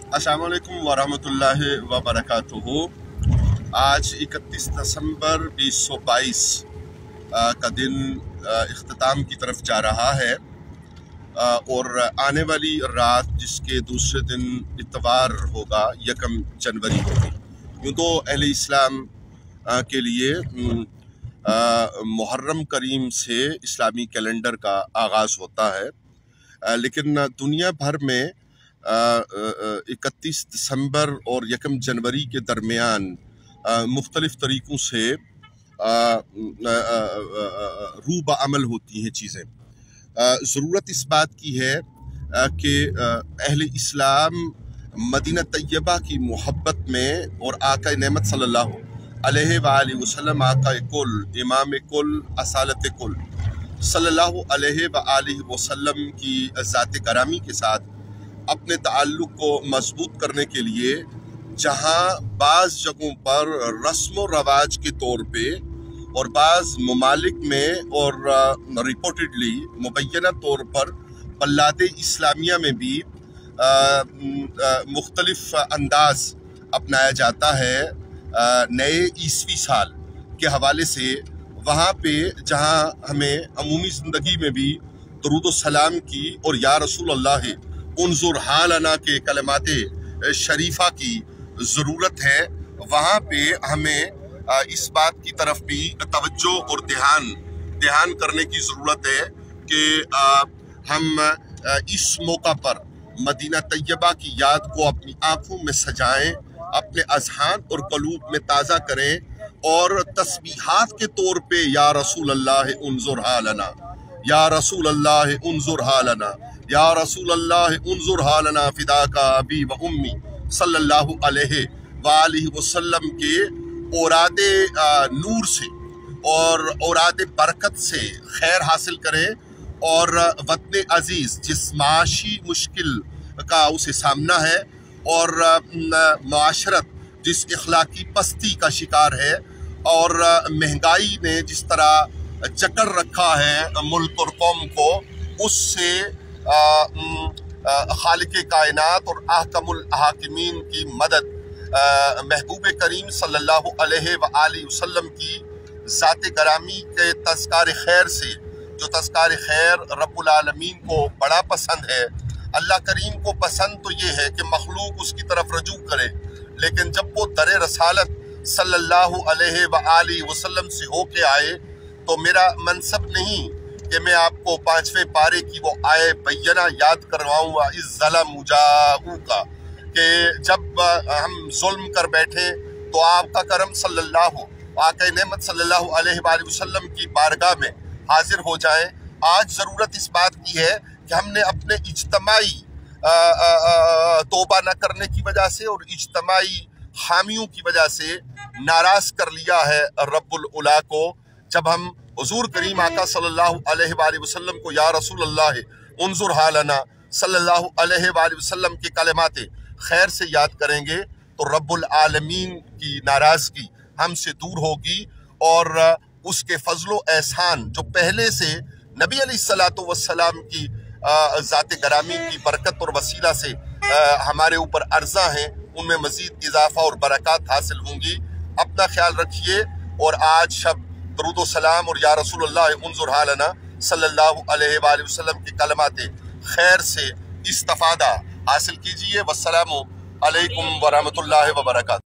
अस्सलाम वालेकुम वरहमतुल्लाहि वबरकातुहू। आज 31 दिसंबर 2022 का दिन इख्तिताम की तरफ जा रहा है और आने वाली रात जिसके दूसरे दिन इतवार होगा, 1 जनवरी होगी। यूँ तो अहले इस्लाम के लिए मुहर्रम करीम से इस्लामी कैलेंडर का आगाज़ होता है, लेकिन दुनिया भर में 31 दिसंबर और 1 जनवरी के दरमियान मुख्तलिफ तरीक़ों से रू बअमल होती हैं चीज़ें। ज़रूरत इस बात की है कि अहले इस्लाम मदीना तैयबा की मोहब्बत में और आका नेमत सल्लल्लाहु अलैहि वसल्लम, आका कुल, इमाम कुल, असालत कुल सल्लल्लाहु अलैहि वसल्लम की ज़ात गरामी के साथ अपने ताल्लुक़ को मजबूत करने के लिए जहाँ बाज़ जगहों पर रस्म व रवाज के तौर पे और बाज़ ममालिक में और रिपोर्टेडली मुबैना तौर पर बल्लाद इस्लामिया में भी मुख्तलिफ अंदाज अपनाया जाता है नए ईस्वी साल के हवाले से। वहाँ पे जहाँ हमें अमूमी ज़िंदगी में भी दरूद सलाम की और या रसूल अल्लाह उन्जुर हालना के कलमाते शरीफा की ज़रूरत है, वहाँ पे हमें इस बात की तरफ भी तवज्जो और ध्यान करने की ज़रूरत है कि हम इस मौका पर मदीना तैयबा की याद को अपनी आँखों में सजाएं, अपने अज़हान और क़लूब में ताज़ा करें और तस्बीहात के तौर पे या रसूल अल्लाह उन्जुर हालना, या रसूल अल्लाह उन्जुर हालना, या रसूल अल्लाह उन्जुर हालना फिदा का अबी व उम्मी सल्लल्लाहु अलैहि वसल्लम के औरादे नूर से और औरादे बरकत से खैर हासिल करें और वतन अजीज़ जिस माशी मुश्किल का उसे सामना है और माशरत जिस इखलाकी पस्ती का शिकार है और महंगाई ने जिस तरह जकड़ रखा है मुल्क और कौम को, उससे खालिक़े कायनात और आहकमुल हाकिमीन की मदद महबूब करीम सल्लल्लाहु अलैहि वसल्लम की ज़ात गरामी के तज़कार खैर से, जो तज़कार खैर रब्बुल आलमीन को बड़ा पसंद है। अल्लाह करीम को पसंद तो ये है कि मखलूक उसकी तरफ रजू करे, लेकिन जब वो दर रसालत सल्लल्लाहु अलैहि वसल्लम से होके आए तो मेरा मनसब नहीं कि मैं आपको 5वें पारे की वो आए बैना याद करवाऊँगा इस ज़लम मुजाऊ का, कि जब हम जुल्म कर बैठे तो आपका करम सल्लल्लाहु आका नेमत सल्लल्लाहु अलैहि वसल्लम की बारगाह में हाजिर हो जाएं। आज ज़रूरत इस बात की है कि हमने अपने इज्तमाई तौबा न करने की वजह से और इज्तमाई हामियों की वजह से नाराज़ कर लिया है रब्बुल उला को। जब हम हुज़ूर करीम आका सल्लल्लाहु अलैहि वसल्लम को या रसूल अल्लाह उन्जुर हालना सल्लल्लाहु अलैहि वसल्लम के कलमाते खैर से याद करेंगे तो रब्बुल आलमीन की नाराज़गी हमसे दूर होगी और उसके फजलो एहसान जो पहले से नबी अलैहिस्सलातु वस्सलाम की ज़ात गरामी की बरकत और वसीला से हमारे ऊपर अर्ज़ा हैं, उनमें मज़ीद इजाफ़ा और बरक़ात हासिल होंगी। अपना ख्याल रखिए और आज शब दरूद सलाम और या रसूल अल्लाह उन्जुर हालना सल्लल्लाहु अलैहि वसल्लम के कलमाते खैर से इस्तिफ़ादा हासिल कीजिए। वस्सलामु अलैकुम वरहमतुल्लाहि वबरकातुहू।